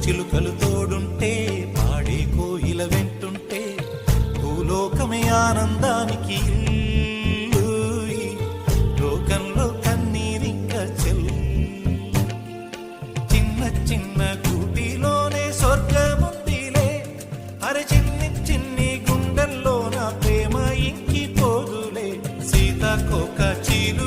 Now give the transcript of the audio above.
చిలుకలు తోడుంటే పాడే కోయిల వెంటుంటే భూలోకమే ఆనందానికి ఇల్లు. ఈ లోకంలో కన్నీరింక చెల్లు. చిన్న చిన్న గూటిలోనే స్వర్గముందిలే. అరే చిన్ని చిన్ని గుండెల్లో నా ప్రేమ ఇంకిపోదులే. సీతాకోక చీలు